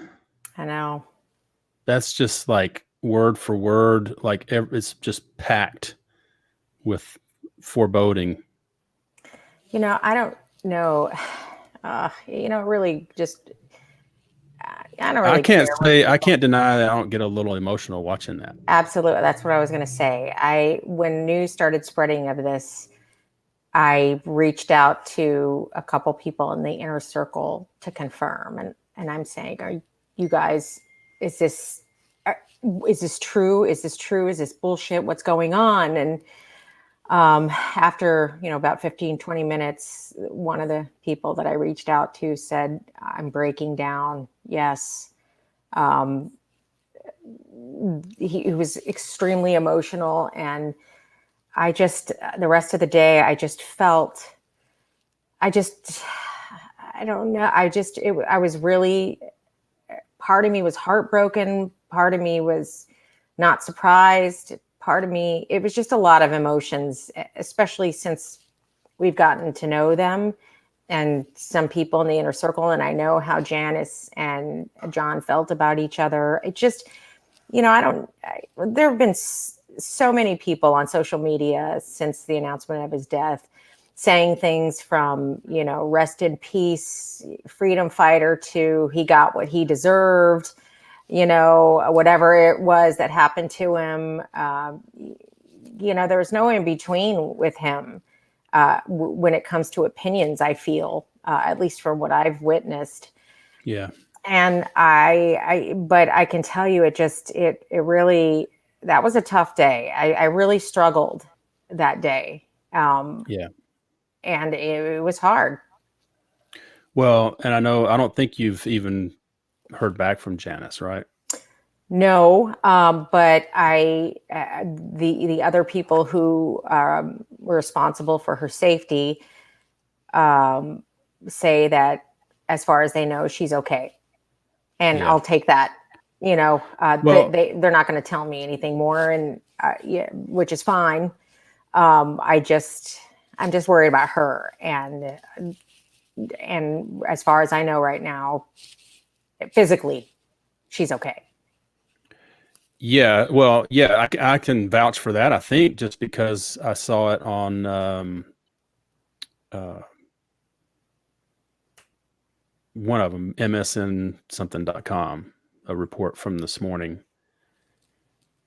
I know. that's just like word for word. Like it's just packed with foreboding. You know, I don't know. You know, really just, I don't really care. I can't deny that I don't get a little emotional watching that. Absolutely. That's what I was going to say. When news started spreading of this, I reached out to a couple people in the inner circle to confirm. And I'm saying, are you guys, is this true? Is this true? Is this bullshit? What's going on? And after, about 15, 20 minutes, one of the people that I reached out to said, I'm breaking down. Yes. He was extremely emotional. And the rest of the day, I don't know. I was really, part of me was heartbroken. Part of me was not surprised. Part of me, it was just a lot of emotions, especially since we've gotten to know them and some people in the inner circle. And I know how Janice and John felt about each other. It just, there have been so many people on social media since the announcement of his death saying things from, rest in peace, freedom fighter, to he got what he deserved, whatever it was that happened to him. There was no in between with him when it comes to opinions, I feel, at least from what I've witnessed. Yeah. And but I can tell you, it really, that was a tough day. I really struggled that day. Yeah. And it was hard. Well, and I don't think you've even heard back from Janice, right? No, but the other people who were responsible for her safety say that as far as they know, she's okay. And Yeah. I'll take that. Well, they're not going to tell me anything more, and which is fine. I'm just worried about her, and as far as I know right now, physically, she's okay. Yeah, well, yeah, I can vouch for that. I think just because I saw it on one of them, MSN something.com, a report from this morning.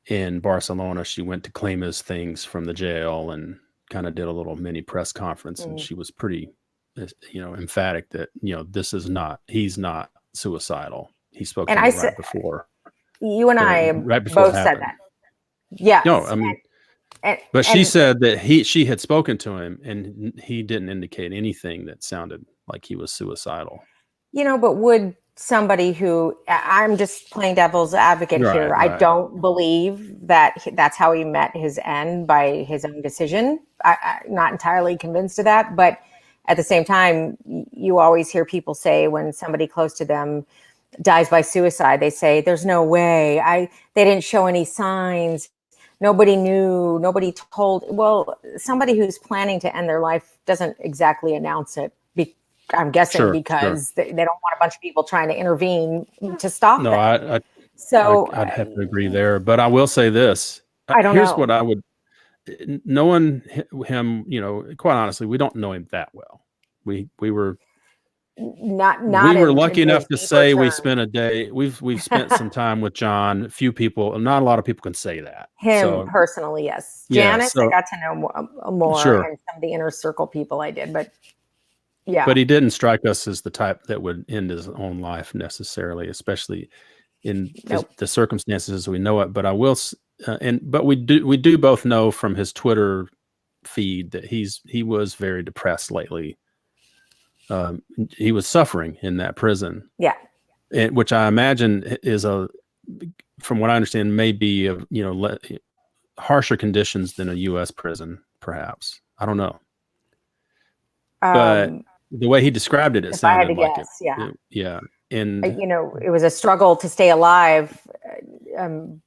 In Barcelona, she went to claim his things from the jail and kind of did a little mini press conference, and she was pretty, emphatic that he's not suicidal. He spoke to me right before. You and I right before both said that. Yeah. No, I mean, but she said that she had spoken to him and he didn't indicate anything that sounded like he was suicidal. But would somebody who, I'm just playing devil's advocate here. Right. I don't believe that that's how he met his end, by his own decision. I'm not entirely convinced of that. But at the same time, you always hear people say when somebody close to them dies by suicide, they say, there's no way. They didn't show any signs. Nobody knew. Nobody told. Well, somebody who's planning to end their life doesn't exactly announce it. I'm guessing because they don't want a bunch of people trying to intervene to stop them. I'd have to agree there. But I will say this. I don't Here's know. what I would, knowing him, quite honestly, we don't know him that well. We were not We were in lucky enough his to deeper say we terms. spent a day. We've spent some time with John. Few people, not a lot of people can say that. Him So personally, yes. yeah, Janice, I so got to know more, sure. and some of the inner circle people I did, but yeah. But he didn't strike us as the type that would end his own life necessarily, especially in the circumstances as we know it. But I will, but we do both know from his Twitter feed that he was very depressed lately. He was suffering in that prison. Yeah. Which I imagine is from what I understand, may be harsher conditions than a U.S. prison, perhaps. I don't know. But the way he described it, it sounded like guess, it. Yeah. And it was a struggle to stay alive,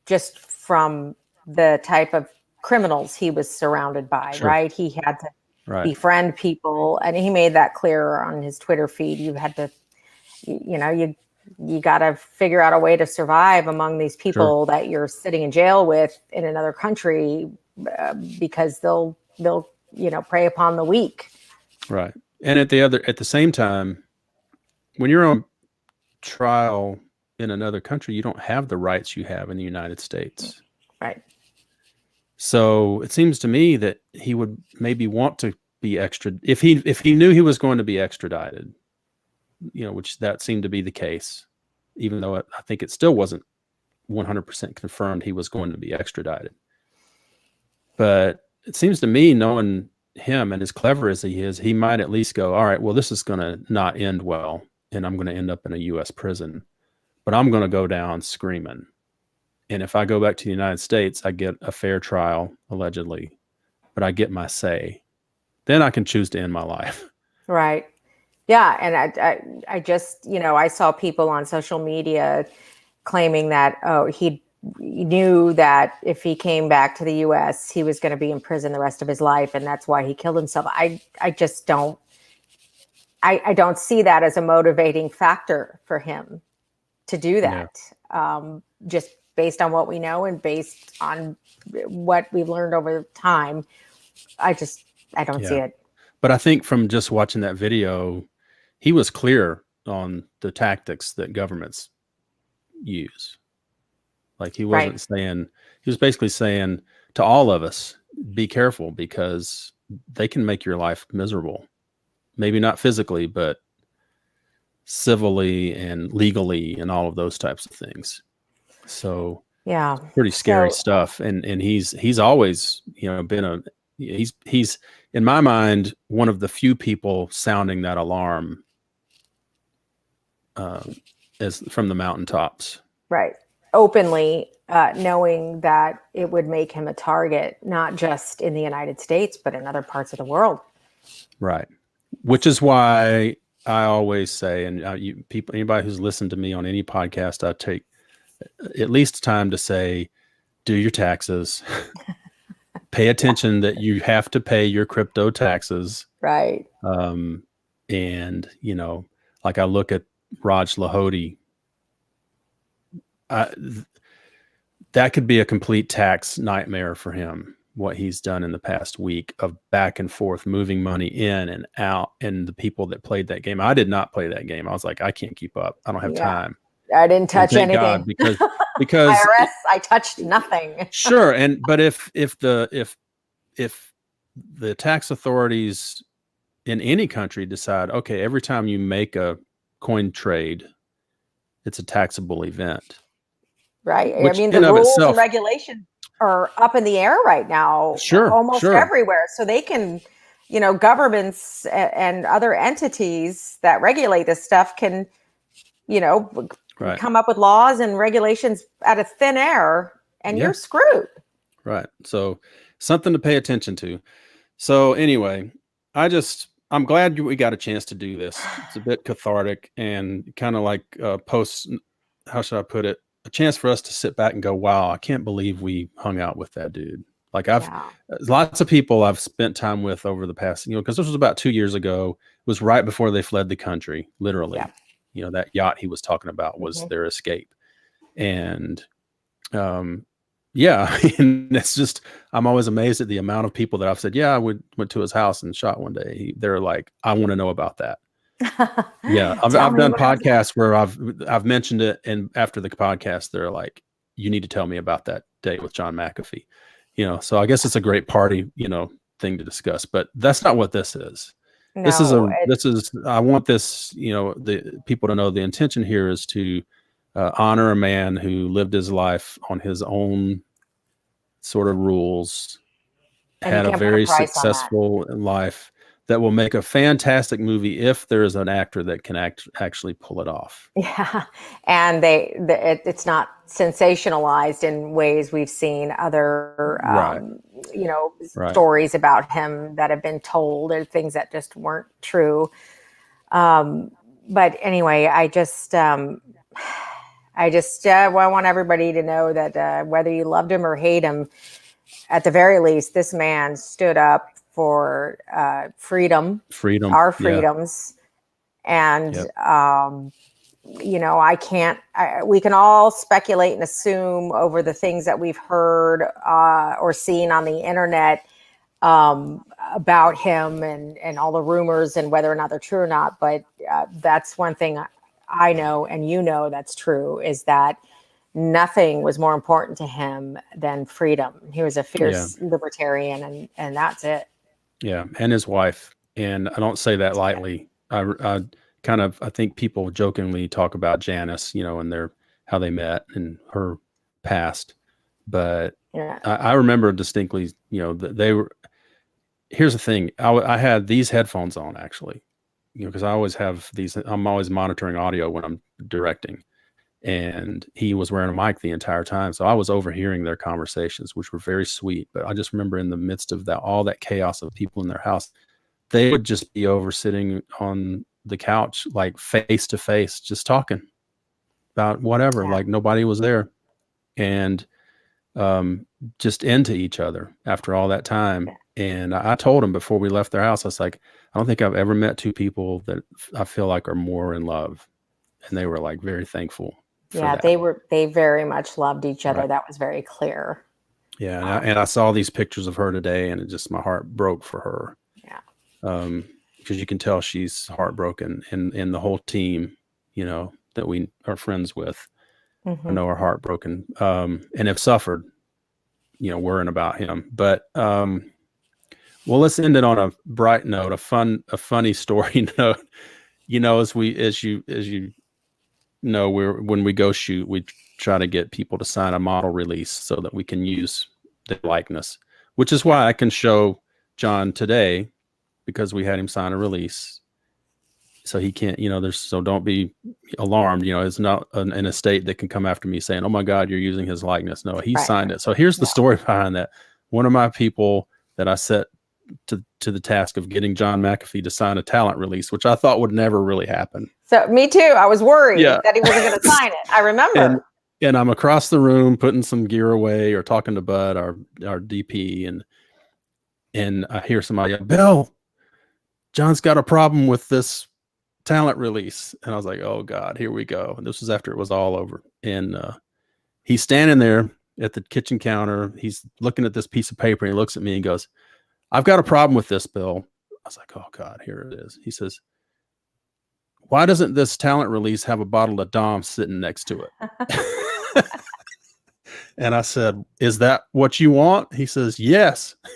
just from the type of criminals he was surrounded by, sure. right? He had to befriend people, and he made that clear on his Twitter feed. You had to, you got to figure out a way to survive among these people that you're sitting in jail with in another country, because they'll prey upon the weak. Right. And at the same time, when you're on trial in another country, you don't have the rights you have in the United States. Right. So it seems to me that he would maybe want to be if he knew he was going to be extradited, which that seemed to be the case, even though I think it still wasn't 100% confirmed he was going to be extradited. But it seems to me, knowing him and as clever as he is, he might at least go, all right, well, this is going to not end well, and I'm going to end up in a U.S. prison, but I'm going to go down screaming. And if I go back to the United States, I get a fair trial, allegedly, but I get my say. Then I can choose to end my life. Right. Yeah. And I just, I saw people on social media claiming that, he knew that if he came back to the U.S., he was going to be in prison the rest of his life, and that's why he killed himself. I just don't. I don't see that as a motivating factor for him to do that. Yeah. Just based on what we know and based on what we've learned over time, I don't see it. But I think from just watching that video, he was clear on the tactics that governments use. Like he wasn't saying, he was basically saying to all of us, be careful, because they can make your life miserable. Maybe not physically, but civilly and legally and all of those types of things. So yeah, pretty scary stuff. And he's always, been he's in my mind, one of the few people sounding that alarm as from the mountaintops. Right. Openly, knowing that it would make him a target, not just in the United States, but in other parts of the world. Right. Which is why I always say, and anybody who's listened to me on any podcast, I take at least time to say, do your taxes, pay attention that you have to pay your crypto taxes. Right. And, like I look at Raj Lahodi, that could be a complete tax nightmare for him, what he's done in the past week of back and forth, moving money in and out. And the people that played that game, I did not play that game. I was like, I can't keep up. I don't have time. I didn't touch anything. God, because IRS, I touched nothing. Sure. But if the tax authorities in any country decide, okay, every time you make a coin trade, it's a taxable event. Right. I mean, the rules and regulations are up in the air right now. Sure. Almost everywhere. So they can, governments and other entities that regulate this stuff can, come up with laws and regulations out of thin air, and you're screwed. Right. So something to pay attention to. So anyway, I'm glad we got a chance to do this. It's a bit cathartic and kind of like how should I put it? A chance for us to sit back and go, wow, I can't believe we hung out with that dude. Like lots of people I've spent time with over the past, because this was about 2 years ago. It was right before they fled the country, literally. Yeah. That yacht he was talking about was their escape. And and it's just, I'm always amazed at the amount of people that I've said, I went to his house and shot one day. They're like, I want to know about that. Yeah, I've Tell me done what else. podcasts where I've mentioned it, and after the podcast, they're like, "You need to tell me about that day with John McAfee." So I guess it's a great party, thing to discuss. But that's not what this is. No, I want this, the people to know the intention here is to honor a man who lived his life on his own sort of rules, and you had a can't put a very price on that. successful life that will make a fantastic movie if there is an actor that can actually pull it off. Yeah, and it's not sensationalized in ways we've seen other, Right. Right. stories about him that have been told, or things that just weren't true. But anyway, I want everybody to know that whether you loved him or hate him, at the very least, this man stood up for freedom, Freedom. our Yeah. freedoms, and Yep. we can all speculate and assume over the things that we've heard or seen on the internet about him, and all the rumors, and whether or not they're true or not. But that's one thing I know, and that's true, is that nothing was more important to him than freedom. He was a fierce libertarian, and that's it. Yeah. And his wife. And I don't say that lightly. I think people jokingly talk about Janice, and how they met and her past. But Yeah. I remember distinctly, that they were. Here's the thing. I had these headphones on, actually, because I always have these. I'm always monitoring audio when I'm directing. And he was wearing a mic the entire time. So I was overhearing their conversations, which were very sweet. But I just remember in the midst of all that chaos of people in their house, they would just be over sitting on the couch, like face to face, just talking about whatever, like nobody was there. And just into each other after all that time. And I told him before we left their house, I was like, I don't think I've ever met two people that I feel like are more in love. And they were like very thankful. Yeah, they very much loved each other. Right. That was very clear. Yeah. And I saw these pictures of her today, and my heart broke for her. Yeah. Because you can tell she's heartbroken, and the whole team, that we are friends with, I know are heartbroken, and have suffered, worrying about him. But, well, let's end it on a bright note, a funny story note. As you know, when we go shoot, we try to get people to sign a model release so that we can use the likeness, which is why I can show John today, because we had him sign a release. So he can't, so don't be alarmed. It's not an estate that can come after me saying, "Oh my God, you're using his likeness." No, he signed it. So here's the story behind that. One of my people that I set to the task of getting John McAfee to sign a talent release, which I thought would never really happen. So me too. I was worried that he wasn't going to sign it. I remember. And I'm across the room putting some gear away or talking to Bud, our DP, and I hear somebody yell, "Bill, John's got a problem with this talent release." And I was like, "Oh God, here we go." And this was after it was all over. And he's standing there at the kitchen counter. He's looking at this piece of paper, and he looks at me and goes, "I've got a problem with this, Bill." I was like, "Oh God, here it is." He says, "Why doesn't this talent release have a bottle of Dom sitting next to it?" And I said, "Is that what you want?" He says, "Yes." I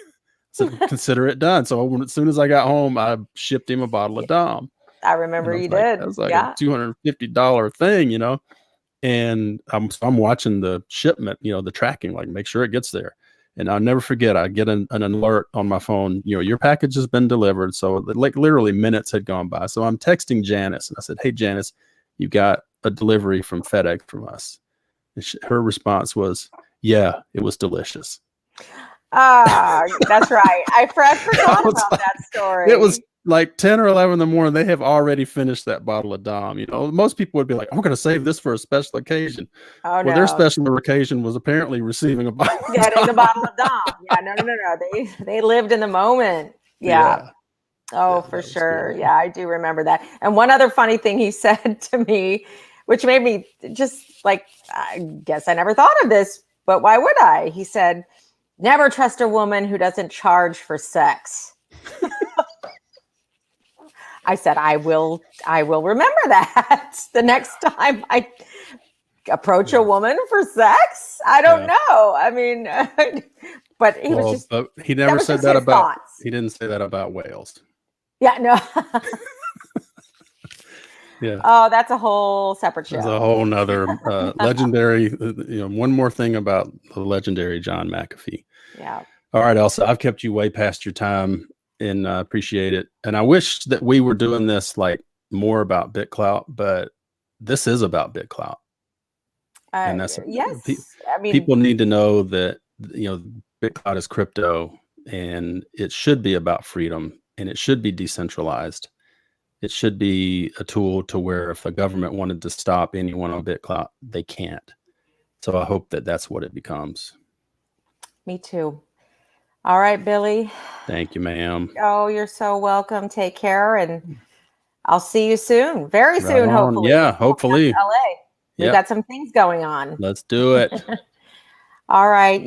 said, "Consider it done." So as soon as I got home, I shipped him a bottle of Dom. I remember you did. That was like a $250 thing, And I'm watching the shipment, the tracking, like make sure it gets there. And I'll never forget, I get an alert on my phone, your package has been delivered. So like literally minutes had gone by. So I'm texting Janice, and I said, "Hey, Janice, you got a delivery from FedEx from us." And her response was, "Yeah, it was delicious." That's right. I forgot about that story. It was like 10 or 11 in the morning. They have already finished that bottle of Dom. Most people would be like, "I'm going to save this for a special occasion." Oh, well, their special occasion was apparently receiving a bottle. Getting a bottle of Dom. Yeah, no. They lived in the moment. Yeah. Oh, for sure. Cool. Yeah, I do remember that. And one other funny thing he said to me, which made me just like, I guess I never thought of this, but why would I? He said, "Never trust a woman who doesn't charge for sex." I said, I will remember that the next time I approach a woman for sex. I don't know. I mean, but he was just, but he never said that about, he didn't say that about whales. Yeah, no. Yeah. Oh, that's a whole separate show. There's a whole nother legendary, one more thing about the legendary John McAfee. Yeah. All right, Elsa, I've kept you way past your time and I appreciate it. And I wish that we were doing this like more about BitClout, but this is about BitClout. And that's, yes. I mean, people need to know that, BitClout is crypto and it should be about freedom and it should be decentralized. It should be a tool to where if a government wanted to stop anyone on BitClout, they can't. So I hope that that's what it becomes. Me too. All right, Billy. Thank you, ma'am. Oh, you're so welcome. Take care. And I'll see you soon. Very soon, hopefully. Yeah, hopefully. LA. We got some things going on. Let's do it. All right.